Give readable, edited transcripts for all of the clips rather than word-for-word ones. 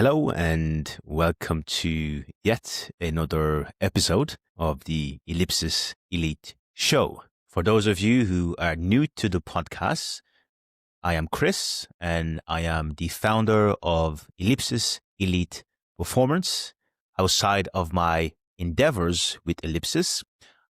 Hello and welcome to yet another episode of the Ellipsis Elite Show. For those of you who are new to the podcast, I am Chris and I am the founder of Ellipsis Elite Performance. Outside of my endeavors with Ellipsis,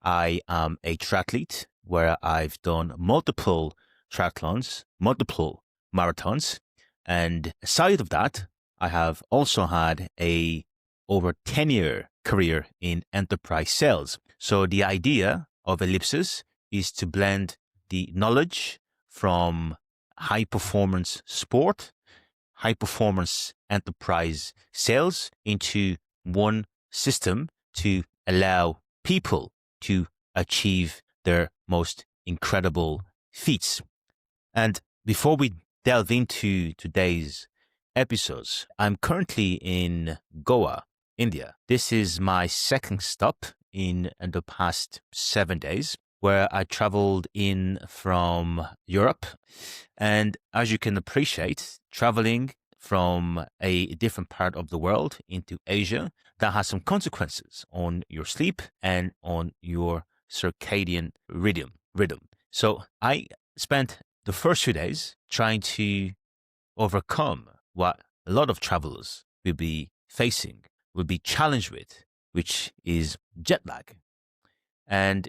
I am a triathlete where I've done multiple triathlons, multiple marathons, and aside of that, I have also had a over 10-year career in enterprise sales. So the idea of Ellipsis is to blend the knowledge from high performance sport, high performance enterprise sales into one system to allow people to achieve their most incredible feats. And before we delve into today's episodes, I'm currently in Goa, India. This is my second stop in the past 7 days, where I traveled in from Europe. And as you can appreciate, traveling from a different part of the world into Asia, that has some consequences on your sleep and on your circadian rhythm. So I spent the first few days trying to overcome what a lot of travelers will be facing, will be challenged with, which is jet lag. And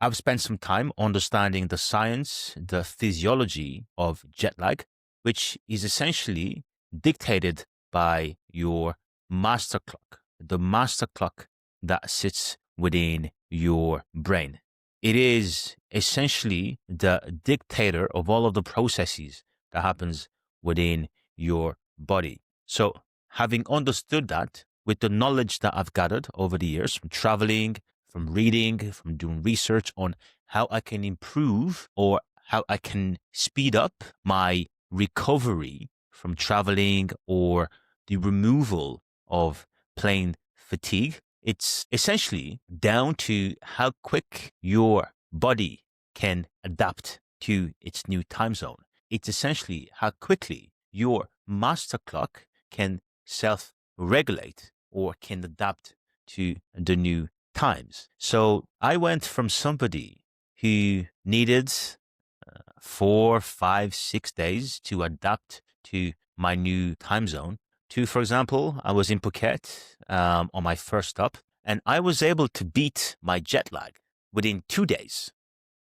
I've spent some time understanding the science, the physiology of jet lag, which is essentially dictated by your master clock, the master clock that sits within your brain. It is essentially the dictator of all of the processes that happens within your body. So having understood that with the knowledge that I've gathered over the years from traveling, from reading, from doing research on how I can improve or how I can speed up my recovery from traveling or the removal of plane fatigue, it's essentially down to how quick your body can adapt to its new time zone. It's essentially how quickly your master clock can self-regulate or can adapt to the new times. So I went from somebody who needed 4, 5, 6 days to adapt to my new time zone to, for example, I was in Phuket on my first stop, and I was able to beat my jet lag within 2 days.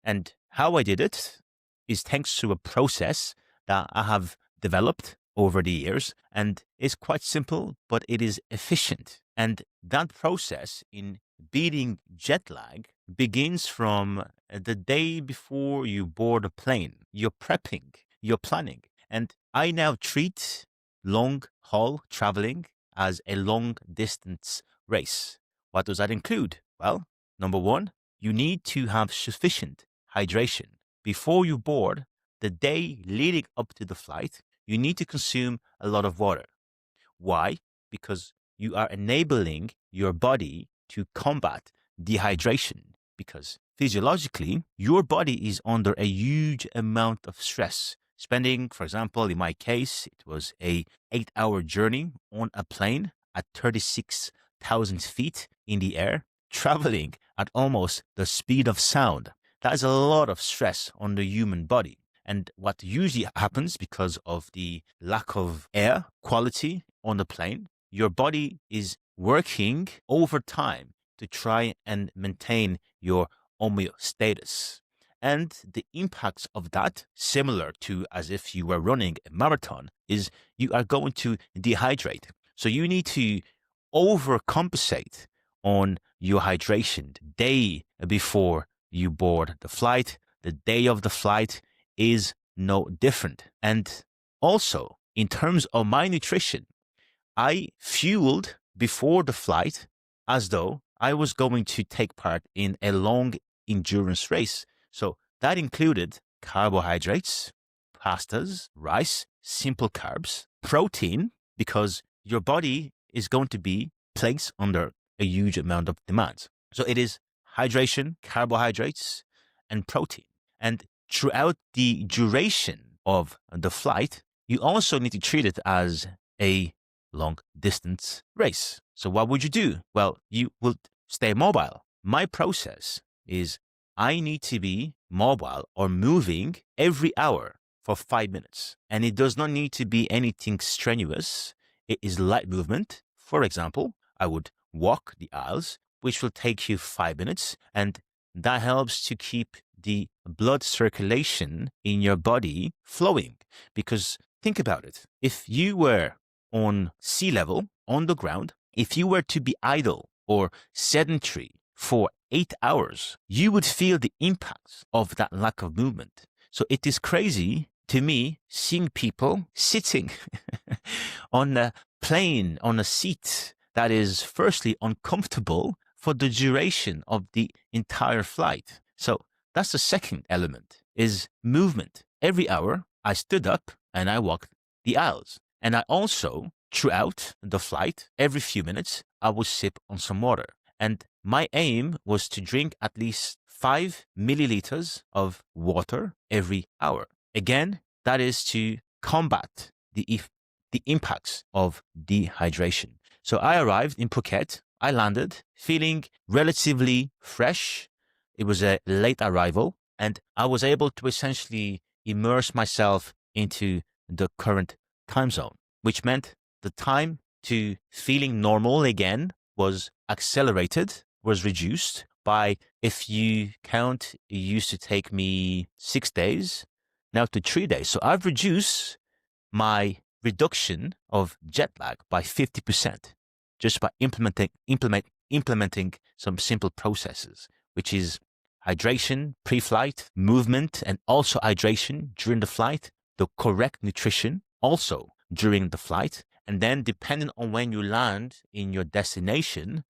And how I did it is thanks to a process that I have developed over the years, and it's quite simple, but it is efficient. And that process in beating jet lag begins from the day before you board a plane. You're prepping, you're planning. And I now treat long haul traveling as a long distance race. What does that include? Well, number one, you need to have sufficient hydration. Before you board, the day leading up to the flight, you need to consume a lot of water. Why? Because you are enabling your body to combat dehydration, because physiologically, your body is under a huge amount of stress. Spending, for example, in my case, it was a 8-hour journey on a plane at 36,000 feet in the air, traveling at almost the speed of sound. That is a lot of stress on the human body. And what usually happens because of the lack of air quality on the plane, your body is working overtime to try and maintain your homeostasis. And the impacts of that, similar to as if you were running a marathon, is you are going to dehydrate. So you need to overcompensate on your hydration the day before you board the flight. The day of the flight is no different. And also, in terms of my nutrition, I fueled before the flight as though I was going to take part in a long endurance race. So that included carbohydrates, pastas, rice, simple carbs, protein, because your body is going to be placed under a huge amount of demands. So it is hydration, carbohydrates, and protein. And throughout the duration of the flight, you also need to treat it as a long distance race. So what would you do? Well, you will stay mobile. My process is I need to be mobile or moving every hour for 5 minutes. And it does not need to be anything strenuous. It is light movement. For example, I would walk the aisles, which will take you 5 minutes, and that helps to keep the blood circulation in your body flowing. Because think about it. If you were on sea level, on the ground, if you were to be idle or sedentary for 8 hours, you would feel the impacts of that lack of movement. So it is crazy to me seeing people sitting on a plane, on a seat that is firstly uncomfortable for the duration of the entire flight. So that's the second element, is movement. Every hour I stood up and I walked the aisles. And I also, throughout the flight, every few minutes, I would sip on some water. And my aim was to drink at least 5 milliliters of water every hour. Again, that is to combat the impacts of dehydration. So I arrived in Phuket. I landed feeling relatively fresh. It was a late arrival, and I was able to essentially immerse myself into the current time zone, which meant the time to feeling normal again was accelerated, was reduced by, if you count, it used to take me 6 days, now to 3 days. So I've reduced my reduction of jet lag by 50% just by implementing some simple processes, which is hydration pre-flight, movement, and also hydration during the flight, the correct nutrition also during the flight, and then depending on when you land in your destination,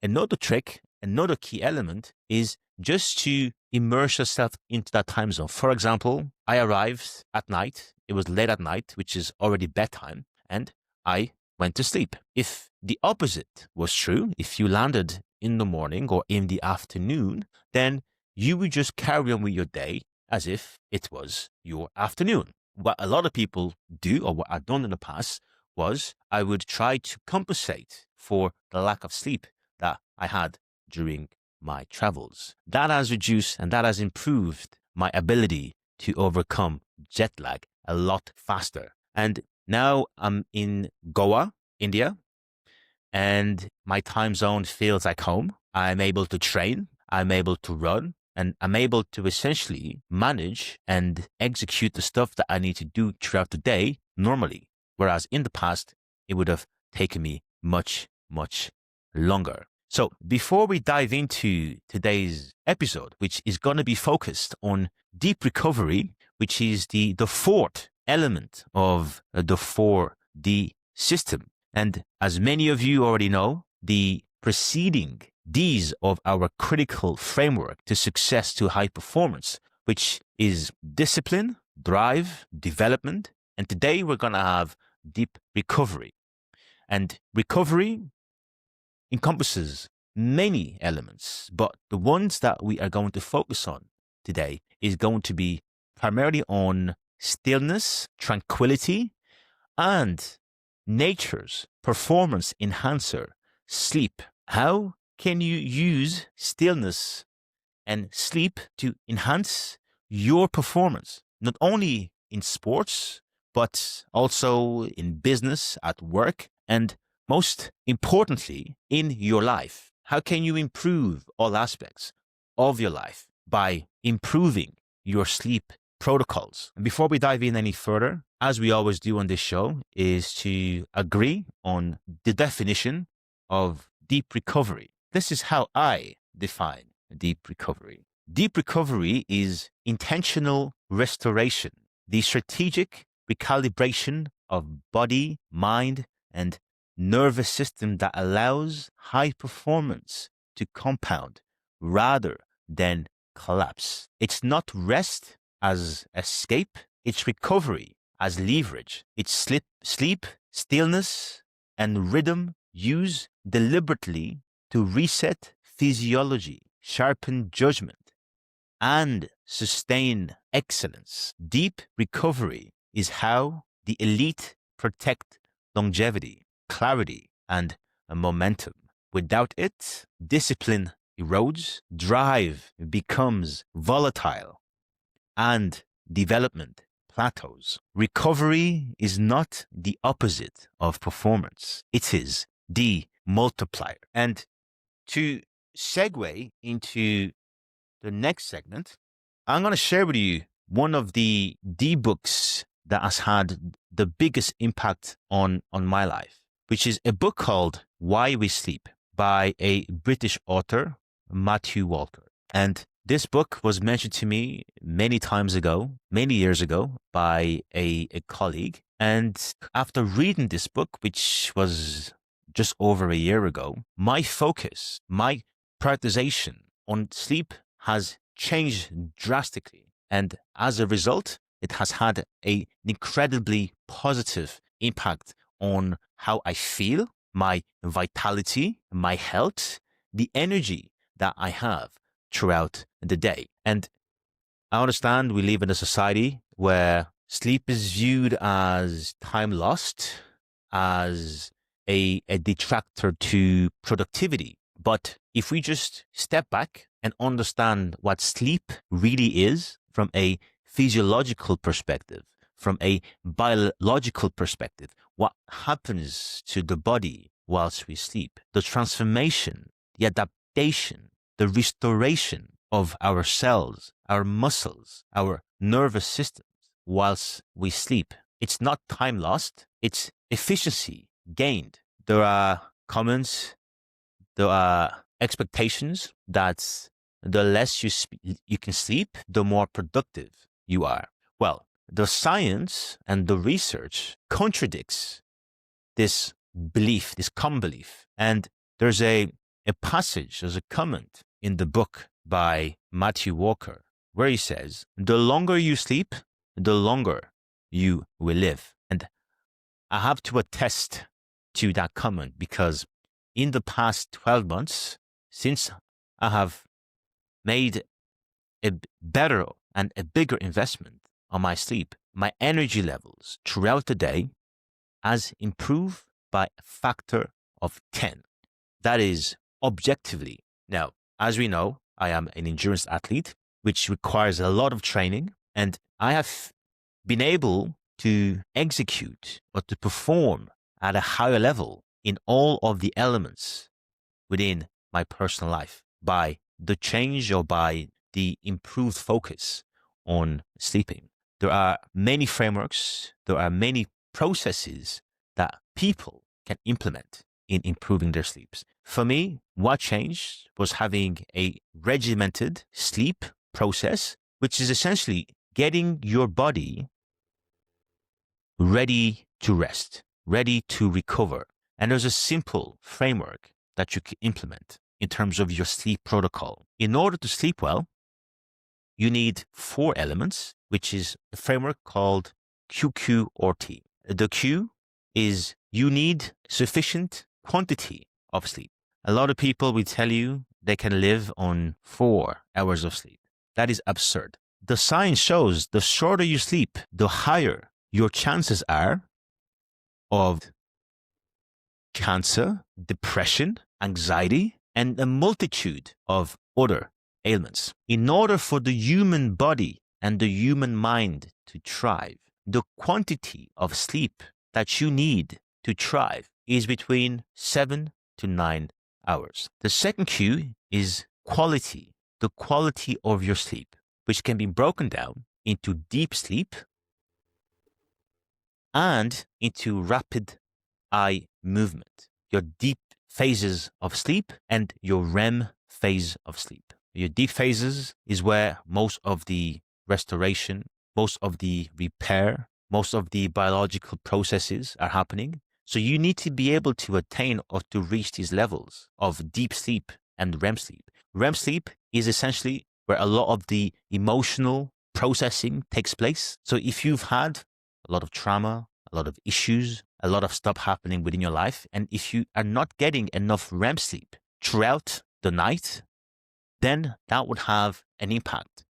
another trick, another key element is just to immerse yourself into that time zone. For example, I arrived at night. It was late at night, which is already bedtime, and I went to sleep. If the opposite was true, if you landed in the morning or in the afternoon, then you would just carry on with your day as if it was your afternoon. What a lot of people do, or what I've done in the past, was I would try to compensate for the lack of sleep that I had during my travels. That has reduced and that has improved my ability to overcome jet lag a lot faster. And now I'm in Goa, India, and my time zone feels like home. I'm able to train, I'm able to run, and I'm able to essentially manage and execute the stuff that I need to do throughout the day normally. Whereas in the past, it would have taken me much, much longer. So before we dive into today's episode, which is going to be focused on deep recovery, which is the fourth element of the 4D system. And as many of you already know, the preceding D's of our critical framework to success to high performance, which is discipline, drive, development. And today we're going to have deep recovery. And recovery encompasses many elements, but the ones that we are going to focus on today is going to be primarily on stillness, tranquility, and nature's performance enhancer, sleep. How can you use stillness and sleep to enhance your performance, not only in sports, but also in business, at work, and most importantly, in your life? How can you improve all aspects of your life by improving your sleep protocols? And before we dive in any further, as we always do on this show, is to agree on the definition of deep recovery. This is how I define deep recovery. Deep recovery is intentional restoration, the strategic recalibration of body, mind, and nervous system that allows high performance to compound rather than collapse. It's not rest as escape, it's recovery as leverage. It's sleep, stillness, and rhythm used deliberately to reset physiology, sharpen judgment, and sustain excellence. Deep recovery is how the elite protect longevity, clarity, and momentum. Without it, discipline erodes, drive becomes volatile, and development plateaus. Recovery is not the opposite of performance, it is the multiplier. And to segue into the next segment, I'm going to share with you one of the books that has had the biggest impact on my life, which is a book called Why We Sleep by a British author, Matthew Walker. And this book was mentioned to me many times ago, many years ago, by a colleague. And after reading this book, which was just over a year ago, my focus, my prioritization on sleep has changed drastically. And as a result, it has had an incredibly positive impact on how I feel, my vitality, my health, the energy that I have throughout the day. And I understand we live in a society where sleep is viewed as time lost, as a detractor to productivity. But if we just step back and understand what sleep really is from a physiological perspective, from a biological perspective, what happens to the body whilst we sleep, the transformation, the adaptation, the restoration of our cells, our muscles, our nervous systems whilst we sleep. It's not time lost, it's efficiency gained. There are comments, there are expectations that the less you can sleep, the more productive you are. Well, the science and the research contradicts this belief, this common belief. And there's a passage, there's a comment in the book by Matthew Walker where he says, the longer you sleep, the longer you will live. And I have to attest to that comment because in the past 12 months, since I have made a better and a bigger investment on my sleep, my energy levels throughout the day has improved by a factor of 10. That is objectively. Now, as we know, I am an endurance athlete, which requires a lot of training, and I have been able to execute or to perform at a higher level in all of the elements within my personal life by the change or by the improved focus on sleeping. There are many frameworks, there are many processes that people can implement in improving their sleeps. For me, what changed was having a regimented sleep process, which is essentially getting your body ready to rest, ready to recover. And there's a simple framework that you can implement in terms of your sleep protocol. In order to sleep well, you need 4 elements, which is a framework called QQ or T. The Q is you need sufficient quantity of sleep. A lot of people will tell you they can live on 4 hours of sleep. That is absurd. The science shows the shorter you sleep, the higher your chances are of cancer, depression, anxiety, and a multitude of other ailments. In order for the human body and the human mind to thrive, the quantity of sleep that you need to thrive is between 7 to 9 hours. The second Q is quality, the quality of your sleep, which can be broken down into deep sleep and into rapid eye movement, your deep phases of sleep and your REM phase of sleep. Your deep phases is where most of the restoration, most of the repair, most of the biological processes are happening. So you need to be able to attain or to reach these levels of deep sleep and REM sleep. REM sleep is essentially where a lot of the emotional processing takes place. So if you've had a lot of trauma, a lot of issues, a lot of stuff happening within your life, and if you are not getting enough REM sleep throughout the night, then that would have an impact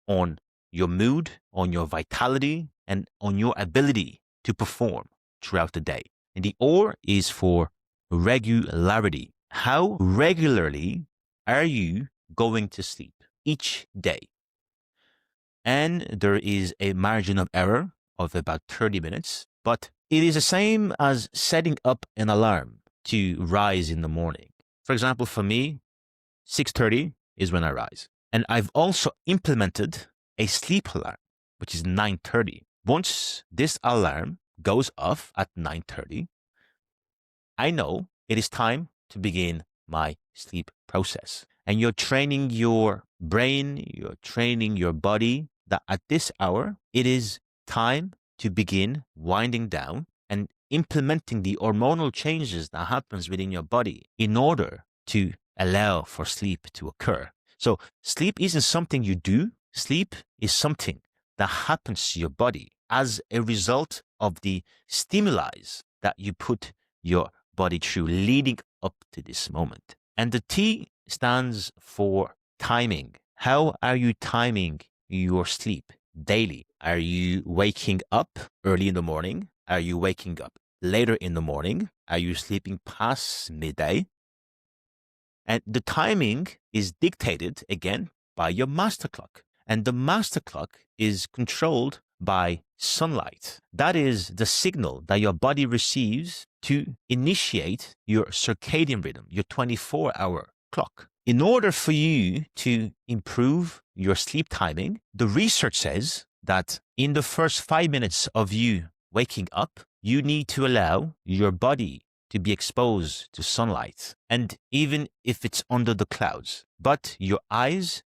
on your mood, on your vitality, and on your ability to perform throughout the day. And the R is for regularity. How regularly are you going to sleep each day? And there is a margin of error of about 30 minutes, but it is the same as setting up an alarm to rise in the morning. For example, for me, 6:30 is when I rise. And I've also implemented a sleep alarm, which is 9:30. Once this alarm goes off at 9:30, I know it is time to begin my sleep process. And you're training your brain, you're training your body that at this hour, it is time to begin winding down and implementing the hormonal changes that happens within your body in order to allow for sleep to occur. So sleep isn't something you do. Sleep is something that happens to your body as a result of the stimuli that you put your body through leading up to this moment. And the T stands for timing. How are you timing your sleep daily? Are you waking up early in the morning? Are you waking up later in the morning? Are you sleeping past midday? And the timing is dictated again by your master clock. And the master clock is controlled by sunlight. That is the signal that your body receives to initiate your circadian rhythm, your 24-hour clock. In order for you to improve your sleep timing, the research says that in the first 5 minutes of you waking up, you need to allow your body to be exposed to sunlight, and even if it's under the clouds. But your eyes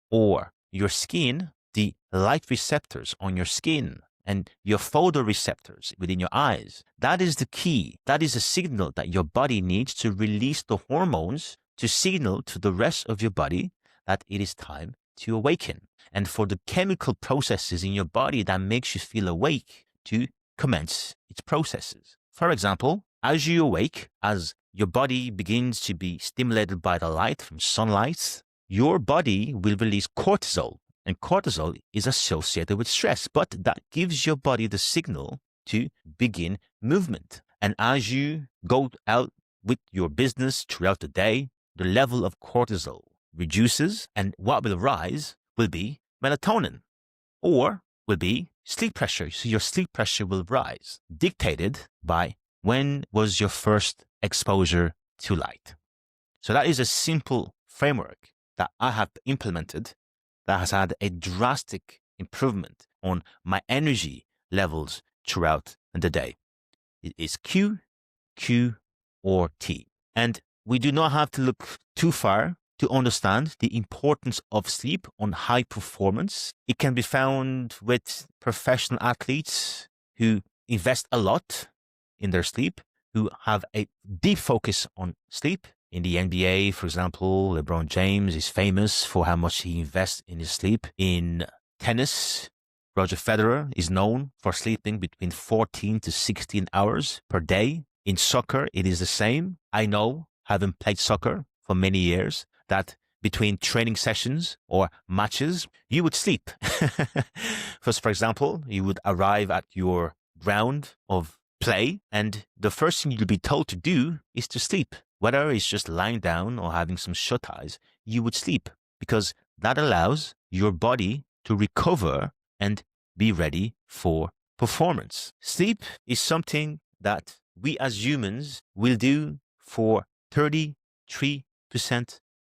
or your skin, the light receptors on your skin and your photoreceptors within your eyes, that is the key. That is a signal that your body needs to release the hormones to signal to the rest of your body that it is time to awaken. And for the chemical processes in your body that makes you feel awake to commence its processes. For example, as you awake, as your body begins to be stimulated by the light from sunlight, your body will release cortisol. And cortisol is associated with stress, but that gives your body the signal to begin movement. And as you go out with your business throughout the day, the level of cortisol reduces, and what will rise will be melatonin, or will be sleep pressure. So your sleep pressure will rise, dictated by when was your first exposure to light. So that is a simple framework that I have implemented that has had a drastic improvement on my energy levels throughout the day. It is Q, Q, or T. And we do not have to look too far to understand the importance of sleep on high performance. It can be found with professional athletes who invest a lot in their sleep, who have a deep focus on sleep. In the NBA, for example, LeBron James is famous for how much he invests in his sleep. In tennis, Roger Federer is known for sleeping between 14 to 16 hours per day. In soccer, it is the same. I know, having played soccer for many years, that between training sessions or matches, you would sleep. First, for example, you would arrive at your ground of play, and the first thing you'll be told to do is to sleep. Whether it's just lying down or having some shut eyes, you would sleep, because that allows your body to recover and be ready for performance. Sleep is something that we as humans will do for 33%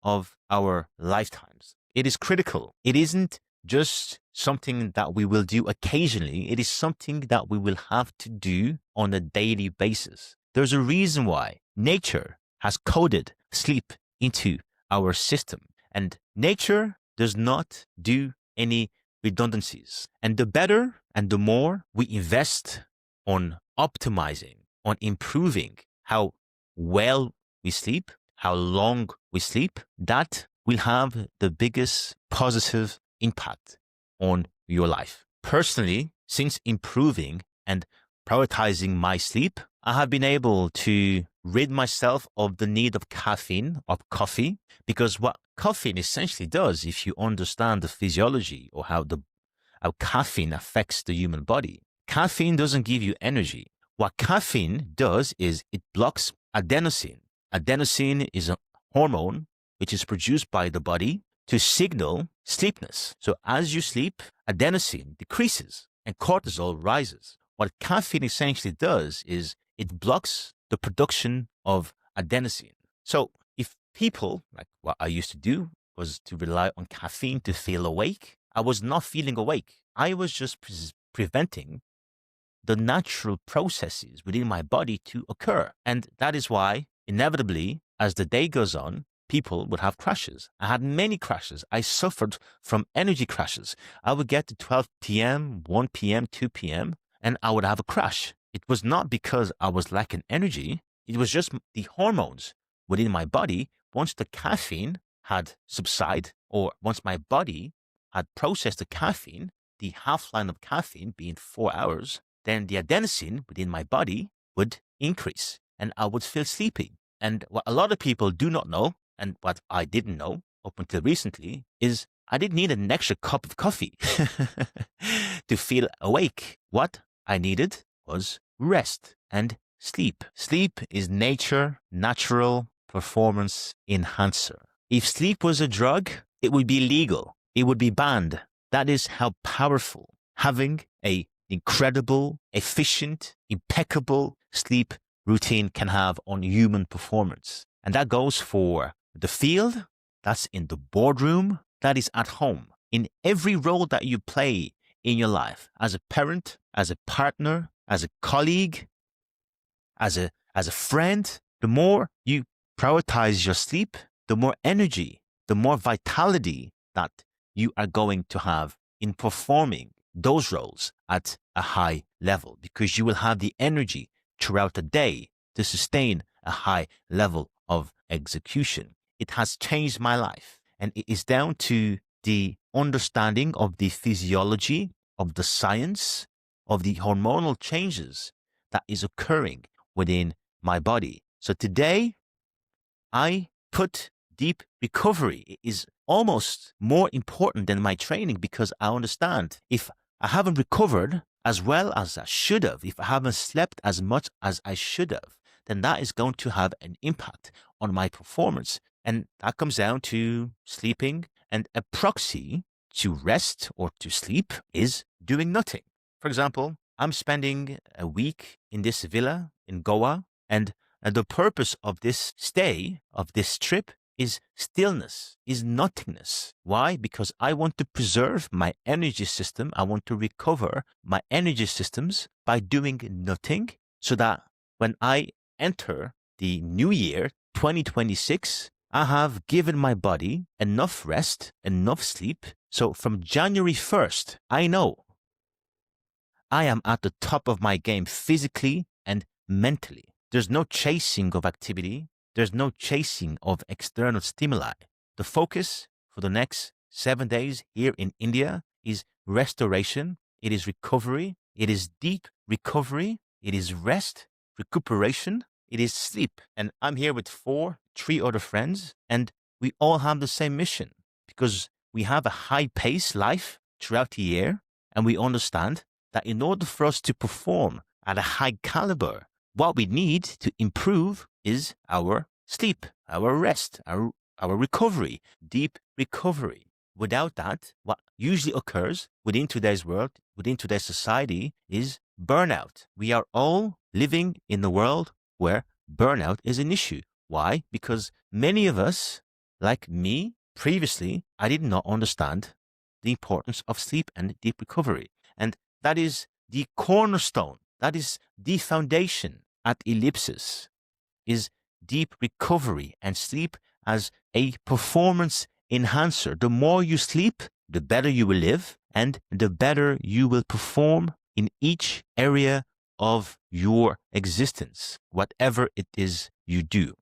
of our lifetimes. It is critical. It isn't just something that we will do occasionally. It is something that we will have to do on a daily basis. There's a reason why nature has coded sleep into our system, and nature does not do any redundancies. And the better and the more we invest on optimizing, on improving how well we sleep, how long we sleep, that will have the biggest positive impact on your life. Personally, since improving and prioritizing my sleep, I have been able to rid myself of the need of caffeine, of coffee, because what caffeine essentially does, if you understand the physiology or how caffeine affects the human body, caffeine doesn't give you energy. What caffeine does is it blocks adenosine. Adenosine is a hormone which is produced by the body to signal sleepiness. So as you sleep, adenosine decreases and cortisol rises. What caffeine essentially does is it blocks the production of adenosine. So if people, like what I used to do, was to rely on caffeine to feel awake, I was not feeling awake. I was just preventing the natural processes within my body to occur. And that is why, inevitably, as the day goes on, people would have crashes. I had many crashes. I suffered from energy crashes. I would get to 12 p.m., 1 p.m., 2 p.m., and I would have a crash. It was not because I was lacking energy. It was just the hormones within my body. Once the caffeine had subsided, or once my body had processed the caffeine, the half-life of caffeine being 4 hours, then the adenosine within my body would increase and I would feel sleepy. And what a lot of people do not know, and what I didn't know up until recently, is I didn't need an extra cup of coffee to feel awake. What I needed was rest and sleep. Sleep is natural performance enhancer. If sleep was a drug, it would be legal. It would be banned. That is how powerful having a incredible, efficient, impeccable sleep routine can have on human performance. And that goes for the field, that's in the boardroom, that is at home, in every role that you play in your life, as a parent, as a partner, as a colleague, as a friend. The more you prioritize your sleep, the more energy, the more vitality that you are going to have in performing those roles at a high level, because you will have the energy throughout the day to sustain a high level of execution. It has changed my life, and it is down to the understanding of the physiology, of the science, of the hormonal changes that is occurring within my body. So today, I put deep recovery. It is almost more important than my training, because I understand if I haven't recovered as well as I should have, if I haven't slept as much as I should have, then that is going to have an impact on my performance. And that comes down to sleeping, and a proxy to rest or to sleep is doing nothing. For example, I'm spending a week in this villa in Goa, and the purpose of this stay, of this trip, is stillness, is nothingness. Why? Because I want to preserve my energy system. I want to recover my energy systems by doing nothing, so that when I enter the new year, 2026, I have given my body enough rest, enough sleep. So from January 1st, I know I am at the top of my game physically and mentally. There's no chasing of activity. There's no chasing of external stimuli. The focus for the next 7 days here in India is restoration. It is recovery. It is deep recovery. It is rest, recuperation. It is sleep. And I'm here with three other friends, and we all have the same mission, because we have a high-paced life throughout the year, and we understand that in order for us to perform at a high caliber, what we need to improve is our sleep, our rest, our recovery, deep recovery. Without that, what usually occurs within today's world, within today's society, is burnout. We are all living in a world where burnout is an issue. Why? Because many of us, like me, previously, I did not understand the importance of sleep and deep recovery. And that is the cornerstone. That is the foundation at Ellipsis, is deep recovery and sleep as a performance enhancer. The more you sleep, the better you will live, and the better you will perform in each area of your existence, whatever it is you do.